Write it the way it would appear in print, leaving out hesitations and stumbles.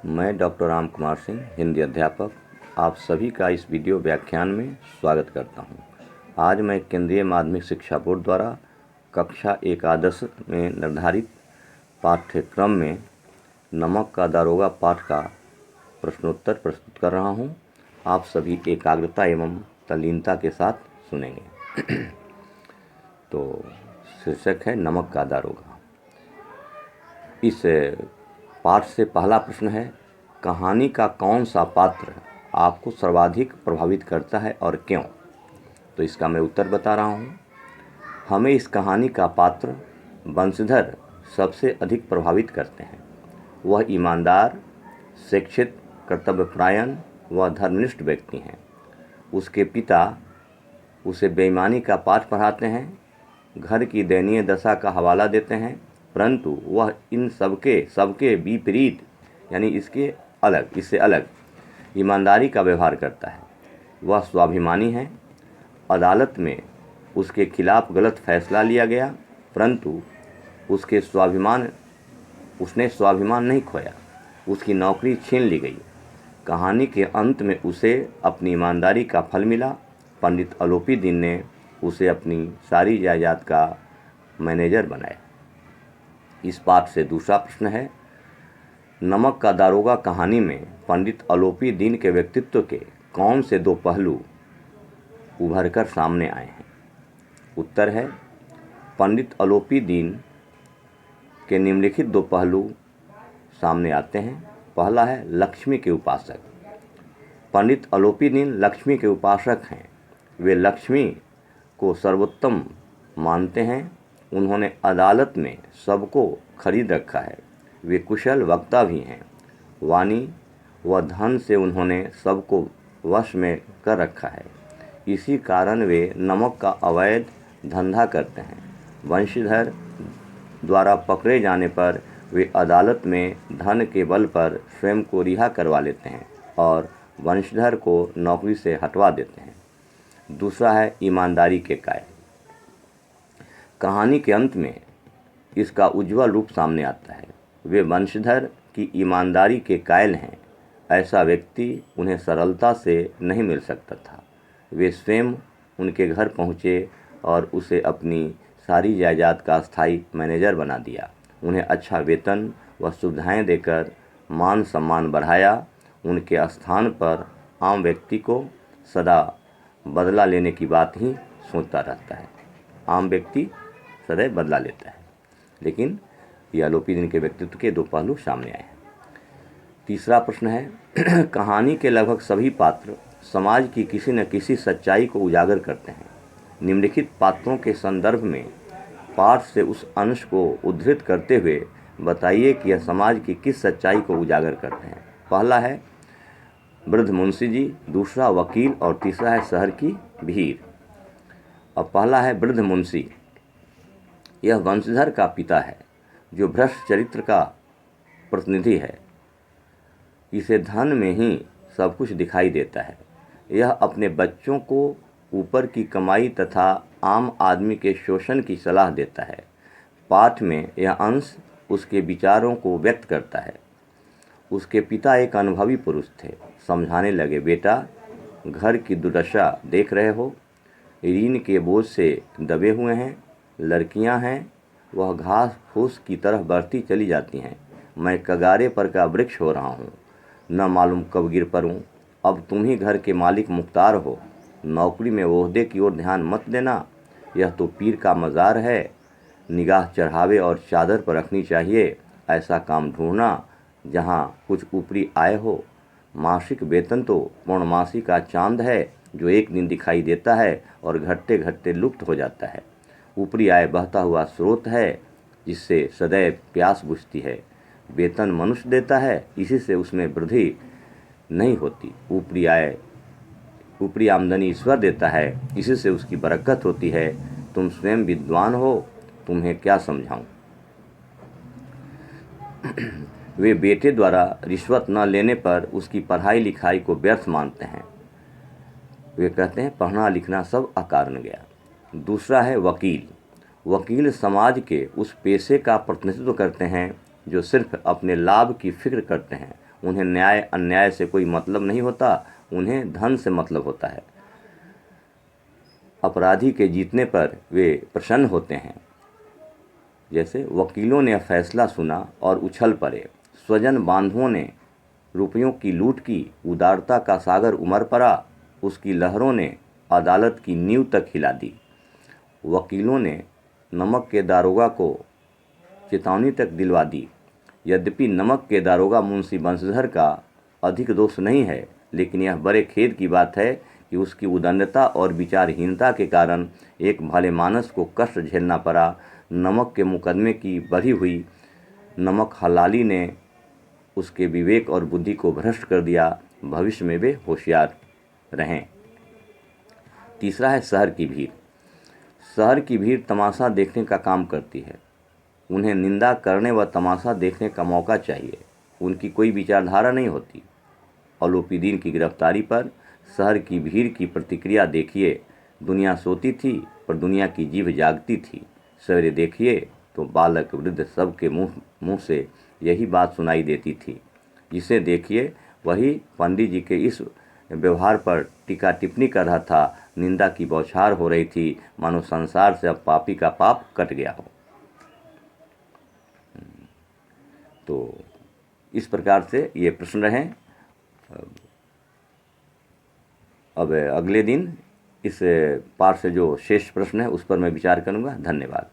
मैं डॉक्टर राम कुमार सिंह, हिंदी अध्यापक, आप सभी का इस वीडियो व्याख्यान में स्वागत करता हूं। आज मैं केंद्रीय माध्यमिक शिक्षा बोर्ड द्वारा कक्षा एकादश में निर्धारित पाठ्यक्रम में नमक का दारोगा पाठ का प्रश्नोत्तर प्रस्तुत कर रहा हूं। आप सभी एकाग्रता एवं तल्लीनता के साथ सुनेंगे। तो शीर्षक है नमक का दारोगा। इस पाठ से पहला प्रश्न है, कहानी का कौन सा पात्र आपको सर्वाधिक प्रभावित करता है और क्यों? तो इसका मैं उत्तर बता रहा हूँ। हमें इस कहानी का पात्र वंशधर सबसे अधिक प्रभावित करते हैं। वह ईमानदार, शिक्षित, कर्तव्यपरायण व धर्मनिष्ठ व्यक्ति हैं। उसके पिता उसे बेईमानी का पाठ पढ़ाते हैं, घर की दयनीय दशा का हवाला देते हैं, परंतु वह इन सबके विपरीत यानी इससे अलग ईमानदारी का व्यवहार करता है। वह स्वाभिमानी है। अदालत में उसके खिलाफ गलत फैसला लिया गया, परंतु उसने स्वाभिमान नहीं खोया। उसकी नौकरी छीन ली गई। कहानी के अंत में उसे अपनी ईमानदारी का फल मिला। पंडित अलोपी दीन ने उसे अपनी सारी जायदाद का मैनेजर बनाया। इस पाठ से दूसरा प्रश्न है, नमक का दारोगा कहानी में पंडित अलोपी दीन के व्यक्तित्व के कौन से दो पहलू उभरकर सामने आए हैं? उत्तर है, पंडित अलोपी दीन के निम्नलिखित दो पहलू सामने आते हैं। पहला है लक्ष्मी के उपासक। पंडित अलोपी दीन लक्ष्मी के उपासक हैं। वे लक्ष्मी को सर्वोत्तम मानते हैं। उन्होंने अदालत में सबको खरीद रखा है। वे कुशल वक्ता भी हैं। वाणी व धन से उन्होंने सबको वश में कर रखा है। इसी कारण वे नमक का अवैध धंधा करते हैं। वंशधर द्वारा पकड़े जाने पर वे अदालत में धन के बल पर स्वयं को रिहा करवा लेते हैं और वंशधर को नौकरी से हटवा देते हैं। दूसरा है ईमानदारी के कायल। कहानी के अंत में इसका उज्ज्वल रूप सामने आता है। वे वंशधर की ईमानदारी के कायल हैं। ऐसा व्यक्ति उन्हें सरलता से नहीं मिल सकता था। वे स्वयं उनके घर पहुँचे और उसे अपनी सारी जायदाद का स्थायी मैनेजर बना दिया। उन्हें अच्छा वेतन व सुविधाएं देकर मान सम्मान बढ़ाया। उनके स्थान पर आम व्यक्ति को सदा बदला लेने की बात ही सोचता रहता है। आम व्यक्ति सदैव बदला लेता है, लेकिन ये अलोपी दीन के व्यक्तित्व के दो पहलू सामने आए हैं। तीसरा प्रश्न है, कहानी के लगभग सभी पात्र समाज की किसी न किसी सच्चाई को उजागर करते हैं। निम्नलिखित पात्रों के संदर्भ में पाठ से उस अंश को उद्धृत करते हुए बताइए कि यह समाज की किस सच्चाई को उजागर करते हैं। पहला है वृद्ध मुंशी जी, दूसरा वकील और तीसरा है शहर की भीड़। अब पहला है वृद्ध मुंशी। यह वंशधर का पिता है जो भ्रष्ट चरित्र का प्रतिनिधि है। इसे धन में ही सब कुछ दिखाई देता है। यह अपने बच्चों को ऊपर की कमाई तथा आम आदमी के शोषण की सलाह देता है। पाठ में यह अंश उसके विचारों को व्यक्त करता है। उसके पिता एक अनुभवी पुरुष थे। समझाने लगे, बेटा, घर की दुर्दशा देख रहे हो, ऋण के बोझ से दबे हुए हैं, लड़कियां हैं, वह घास फूस की तरफ बढ़ती चली जाती हैं। मैं कगारे पर का वृक्ष हो रहा हूँ, न मालूम कब गिर पड़ूँ। अब तुम ही घर के मालिक मुख्तार हो। नौकरी में ओहदे की ओर ध्यान मत देना, यह तो पीर का मज़ार है। निगाह चढ़ावे और चादर पर रखनी चाहिए। ऐसा काम ढूंढना जहाँ कुछ ऊपरी आय हो। मासिक वेतन तो पूर्णमासी का चांद है जो एक दिन दिखाई देता है और घटते घटते लुप्त हो जाता है। ऊपरी आय बहता हुआ स्रोत है जिससे सदैव प्यास बुझती है। वेतन मनुष्य देता है, इसी से उसमें वृद्धि नहीं होती। ऊपरी आमदनी ईश्वर देता है, इसी से उसकी बरकत होती है। तुम स्वयं विद्वान हो, तुम्हें क्या समझाऊं। वे बेटे द्वारा रिश्वत न लेने पर उसकी पढ़ाई लिखाई को व्यर्थ मानते हैं। वे कहते हैं पढ़ना लिखना सब अकारण गया। दूसरा है वकील। वकील समाज के उस पेशे का प्रतिनिधित्व करते हैं जो सिर्फ अपने लाभ की फिक्र करते हैं। उन्हें न्याय अन्याय से कोई मतलब नहीं होता, उन्हें धन से मतलब होता है। अपराधी के जीतने पर वे प्रसन्न होते हैं। जैसे वकीलों ने फैसला सुना और उछल पड़े, स्वजन बांधुओं ने रुपयों की लूट की, उदारता का सागर उमड़ पड़ा, उसकी लहरों ने अदालत की नींव तक हिला दी। वकीलों ने नमक के दारोगा को चेतावनी तक दिलवा दी। यद्यपि नमक के दारोगा मुंशी बंशीधर का अधिक दोष नहीं है, लेकिन यह बड़े खेद की बात है कि उसकी उदंडता और विचारहीनता के कारण एक भले मानस को कष्ट झेलना पड़ा। नमक के मुकदमे की बढ़ी हुई नमक हलाली ने उसके विवेक और बुद्धि को भ्रष्ट कर दिया। भविष्य में वे होशियार रहें। तीसरा है शहर की भीड़। शहर की भीड़ तमाशा देखने का काम करती है। उन्हें निंदा करने व तमाशा देखने का मौका चाहिए, उनकी कोई विचारधारा नहीं होती। औलूपिदीन की गिरफ्तारी पर शहर की भीड़ की प्रतिक्रिया देखिए। दुनिया सोती थी पर दुनिया की जीभ जागती थी। सवेरे देखिए तो बालक वृद्ध सबके मुंह से यही बात सुनाई देती थी। जिसे देखिए वही पंडित जी के इस व्यवहार पर टीका टिप्पणी कर रहा था। निंदा की बौछार हो रही थी, मानो संसार से अब पापी का पाप कट गया हो। तो इस प्रकार से ये प्रश्न रहे। अब अगले दिन इस पाठ से जो शेष प्रश्न है उस पर मैं विचार करूँगा। धन्यवाद।